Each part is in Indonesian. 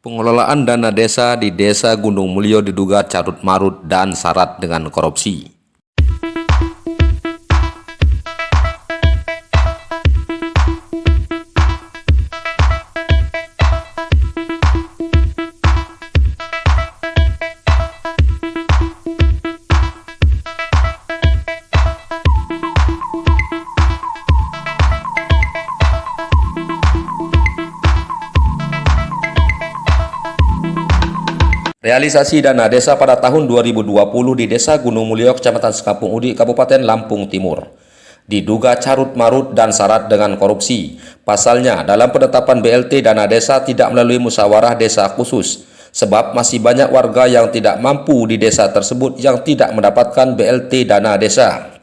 Pengelolaan dana desa di Desa Gunung Mulyo diduga carut-marut dan syarat dengan korupsi. Realisasi dana desa pada tahun 2020 di Desa Gunung Mulyo, Kecamatan Sekampung Udik, Kabupaten Lampung Timur, diduga carut-marut dan syarat dengan korupsi. Pasalnya, dalam penetapan BLT dana desa tidak melalui musyawarah desa khusus, sebab masih banyak warga yang tidak mampu di desa tersebut yang tidak mendapatkan BLT dana desa.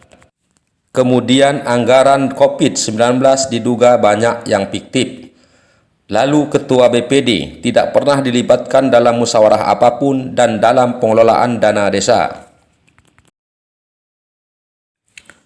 Kemudian anggaran COVID-19 diduga banyak yang fiktif. Lalu Ketua BPD tidak pernah dilibatkan dalam musyawarah apapun dan dalam pengelolaan dana desa.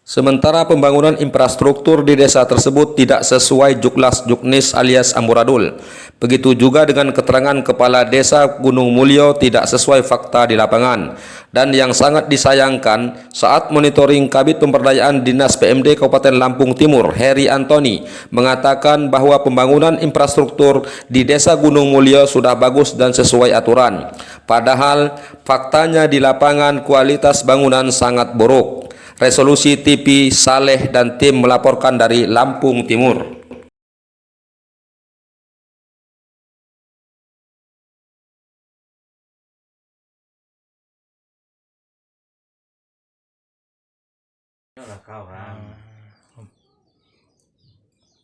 Sementara pembangunan infrastruktur di desa tersebut tidak sesuai juklas juknis alias amburadul. Begitu juga dengan keterangan Kepala Desa Gunung Mulyo tidak sesuai fakta di lapangan. Dan yang sangat disayangkan, saat monitoring Kabid Pemberdayaan Dinas PMD Kabupaten Lampung Timur, Heri Antoni, mengatakan bahwa pembangunan infrastruktur di Desa Gunung Mulyo sudah bagus dan sesuai aturan. Padahal faktanya di lapangan kualitas bangunan sangat buruk. Resolusi TV Saleh dan tim melaporkan dari Lampung Timur.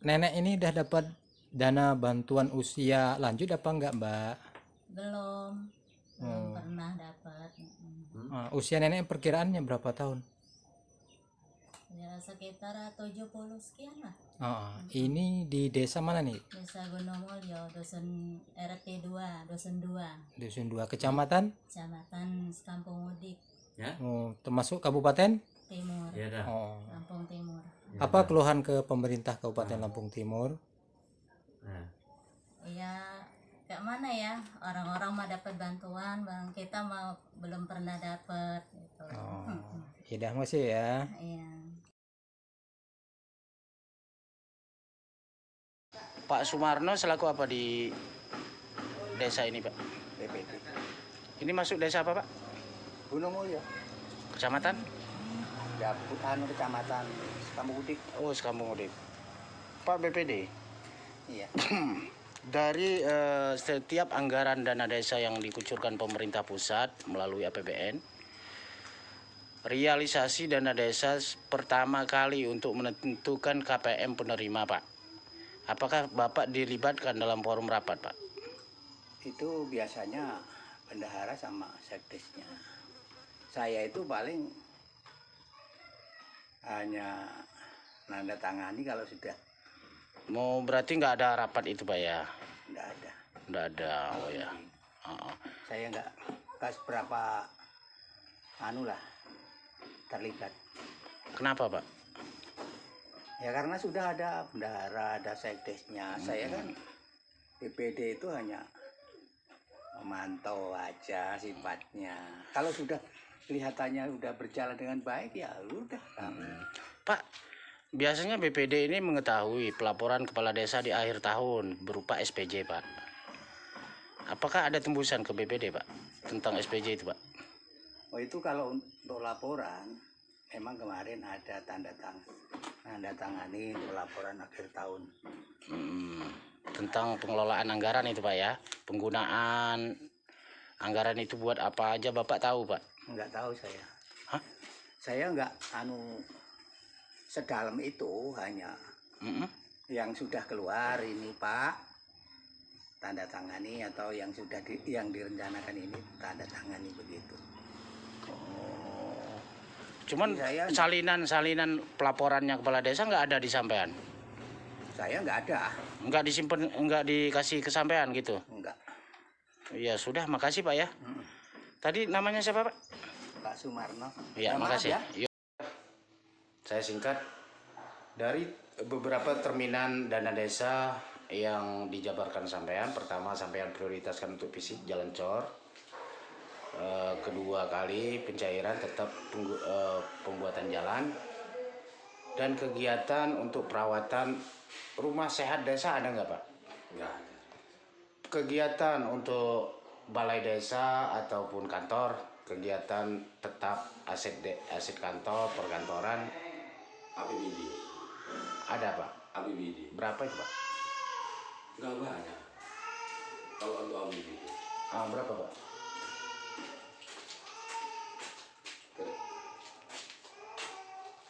Nenek ini udah dapat dana bantuan usia lanjut apa enggak, Mbak? Belum pernah dapat. Usia nenek perkiraannya berapa tahun? Ya sekitar 70 sekian lah. Ini di desa mana nih? Desa Gunung Mulyo, Dusun RT 2, Dusun 2, Dusun 2, Kecamatan? Kecamatan Sekampung Udik, Ya? Termasuk Kabupaten? Timur, Ya dah. Lampung Timur. Apa keluhan ke pemerintah Kabupaten Lampung Timur? Nah, Ya kayak mana ya, orang-orang mah dapat bantuan, bang kita mah belum pernah dapat gitu. Ya dah, masih ya. Iya. Pak Sumarno selaku apa di desa ini, Pak? BPD Ini masuk desa apa, Pak? Gunung Mulyo, Kecamatan? Kecamatan Sekampung Udik. Oh, Sekampung Udik. Pak BPD, Iya. dari setiap anggaran dana desa yang dikucurkan pemerintah pusat melalui APBN, realisasi dana desa pertama kali untuk menentukan KPM penerima, Pak. Apakah Bapak dilibatkan dalam forum rapat, Pak? Itu biasanya bendahara sama sekdesnya. Saya itu paling hanya nanda tangani kalau sudah. Mau berarti nggak ada rapat itu, Pak ya? Enggak ada. Nggak ada, oh ya. Saya enggak seberapa terlibat. Kenapa, Pak? Ya karena sudah ada bendahara, ada sekdesnya. Saya kan BPD itu hanya memantau aja sifatnya. Kalau sudah kelihatannya udah berjalan dengan baik ya udah. Pak, biasanya BPD ini mengetahui pelaporan kepala desa di akhir tahun berupa SPJ, Pak. Apakah ada tembusan ke BPD, Pak, tentang SPJ itu, Pak? Oh itu kalau untuk laporan, memang kemarin ada tanda tangani untuk laporan akhir tahun. Tentang pengelolaan anggaran itu, Pak ya? Penggunaan anggaran itu buat apa aja Bapak tahu, Pak? Enggak tahu saya. Hah? Saya enggak sedalam itu, hanya yang sudah keluar ini Pak tanda tangani, atau yang sudah yang direncanakan ini tanda tangani begitu. Cuman Saya salinan pelaporannya kepala desa nggak ada di sampean? Saya enggak ada. Nggak disimpan, nggak dikasih ke sampean gitu? Enggak. Ya sudah, makasih Pak ya. Tadi namanya siapa, Pak? Pak Sumarno. Ya, makasih. Yuk. Saya singkat, dari beberapa terminan dana desa yang dijabarkan sampean. Pertama, sampean prioritaskan untuk fisik jalan cor. Kedua kali pencairan tetap pembuatan jalan. Dan kegiatan untuk perawatan rumah sehat desa ada nggak Pak? Enggak ada. Kegiatan untuk balai desa ataupun kantor, kegiatan tetap aset kantor, perkantoran APBD. ada Pak? APBD. Berapa itu Pak? Enggak banyak. Kalau untuk APBD. Berapa Pak?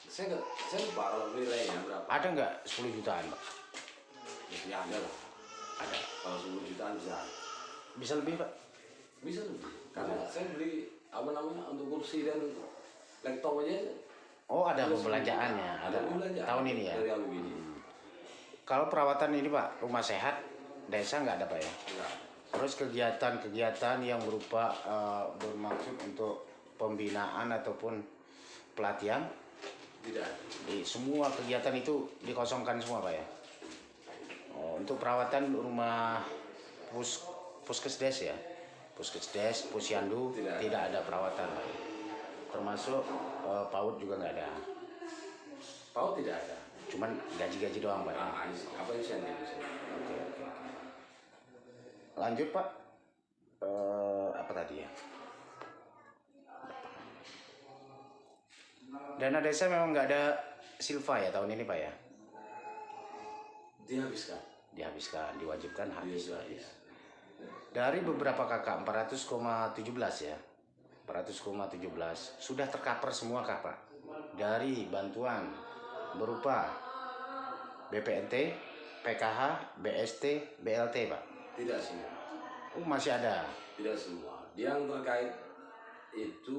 Saya lupa kalau nilainya berapa. Ada nggak 10 jutaan Pak? Ya ada lah. Ada. Kalau 10 jutaan bisa. Bisa lebih Pak? Bisa lebih. Karena saya beli apa namanya untuk kursi dan laptop aja. Oh ada pembelanjaannya. Ada pembelanjaan tahun ini ya. Dari APBD. Kalau perawatan ini Pak, rumah sehat desa nggak ada Pak ya? Enggak. Terus kegiatan-kegiatan yang berupa bermaksud untuk pembinaan ataupun pelatihan, Tidak ada. semua kegiatan itu dikosongkan semua Pak ya? Oh, untuk perawatan rumah puskesdes ya, puskesdes, posyandu Tidak ada. tidak ada perawatan Pak ya? Termasuk PAUD juga nggak ada, PAUD tidak ada. cuman gaji-gaji doang Pak ya? Apa insentif? Oke. Lanjut Pak. Apa tadi ya? Dana desa memang nggak ada silva ya tahun ini Pak ya? Dihabiskan. Dihabiskan, diwajibkan habis Pak ya. Habis. Dari beberapa kakak 400,17 ya. 400,17 sudah tercover semua kah Pak? Dari bantuan berupa BPNT, PKH, BST, BLT Pak. Tidak semua. Masih ada. Tidak semua. Yang terkait itu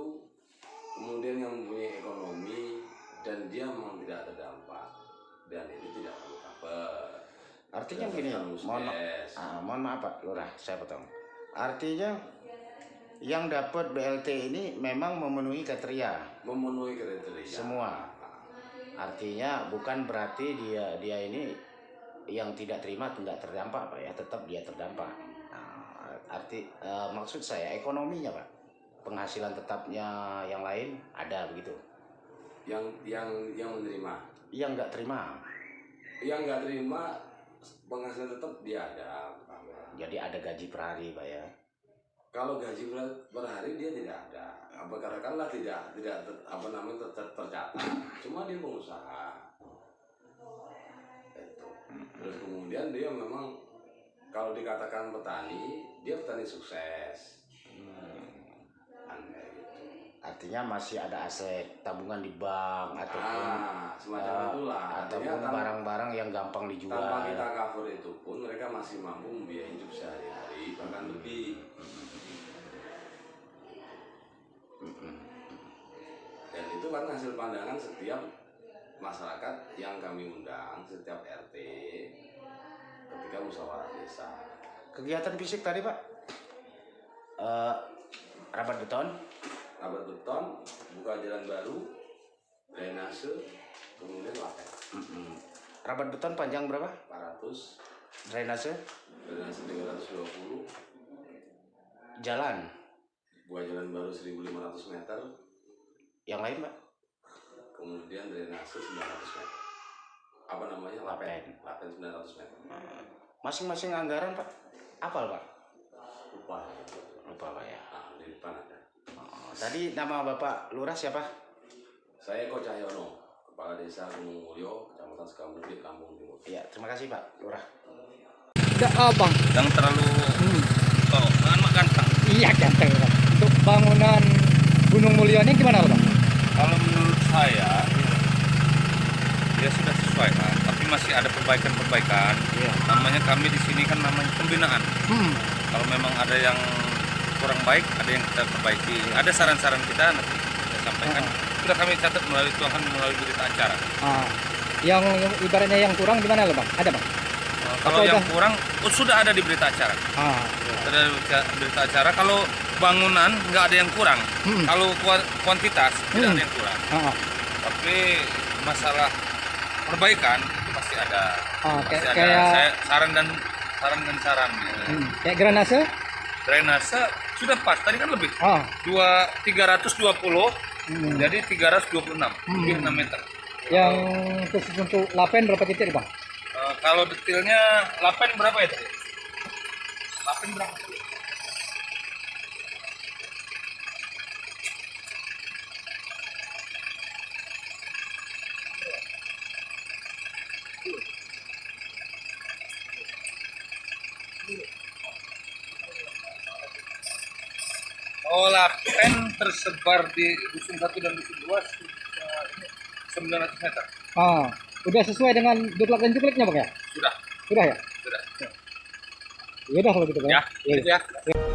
kemudian yang mempunyai ekonomi dan dia memang tidak terdampak dan ini tidak perlu cover. Artinya Tidak begini, terlalu stres. mohon maaf Pak Lurah, saya potong. Artinya yang dapat BLT ini memang memenuhi kriteria Memenuhi kriteria semua. Artinya bukan berarti dia ini yang tidak terima tidak terdampak Pak ya, tetap dia terdampak. Maksud saya ekonominya Pak, penghasilan tetapnya yang lain ada begitu. yang menerima. Yang nggak terima, Yang nggak terima penghasilan tetap dia ada. jadi ada gaji per hari Pak ya. Kalau gaji per hari dia tidak ada. Apa katakanlah tidak apa namanya tercatat. Cuma dia pengusaha. Itu. Terus kemudian dia memang kalau dikatakan petani, dia petani sukses. Aneh gitu. Artinya masih ada aset tabungan di bank ataupun Semacam itulah. ataupun Artinya barang-barang yang gampang dijual. tanpa kita cover itu pun mereka masih mampu membiayai hidup sehari-hari bahkan lebih. Dan itu kan hasil pandangan setiap masyarakat yang kami undang, setiap RT ketika musyawarah desa. Kegiatan fisik tadi Pak, rabat beton, Rabat beton, buka jalan baru, drainase, kemudian lapet. rabat beton panjang berapa? 400, Drainase, drainase 320, jalan, buka jalan baru 1500 meter, yang lain Pak? kemudian drainase 900 meter. Apa namanya? Lapen. Lapen 900 meter. Masing-masing anggaran Pak, apal Pak? Lupa. Lupa Pak ya. Di depan ada. Tadi nama Bapak Lurah siapa? Saya Eko Cahyono, Kepala Desa Gunung Mulyo, Kecamatan Sukamuli, Lampung Timur. Iya, terima kasih Pak Lurah. Enggak abang. Yang terlalu ganteng. Iya ganteng Bang. Untuk bangunan Gunung Mulyo ini gimana Bang? Kalau menurut saya dia sudah sesuai Pak, tapi masih ada perbaikan-perbaikan. Iya. Namanya kami di sini kan namanya pembinaan. Kalau memang ada yang kurang baik, ada yang kita perbaiki. Ada saran-saran kita nanti kita sampaikan. Sudah kami catat melalui tuangkan melalui berita acara. Yang ibaratnya yang kurang gimana Bang? Ada Bang? Kalau Atau yang udah- kurang sudah ada di berita acara. Ada di berita acara. Kalau bangunan nggak ada yang kurang. Kalau kuantitas tidak ada yang kurang. Tapi masalah perbaikan itu pasti ada. Masih ada kayak saran dan saran. kayak Granase. Drainase sudah pas, tadi kan lebih. Ah, 320, jadi 326, lebih 6 meter. yang khusus untuk lapen berapa titik, Bang? Kalau detailnya lapen berapa ya tadi? Lapen berapa? Oh, lapen tersebar di dusun 1 dan dusun 2 900 meter. Ah, udah sesuai dengan juklak dan jukliknya, Bang ya? Sudah. Sudah ya? Sudah. Ya udah kalau gitu, Bang. Ya, Iya, gitu iya. ya.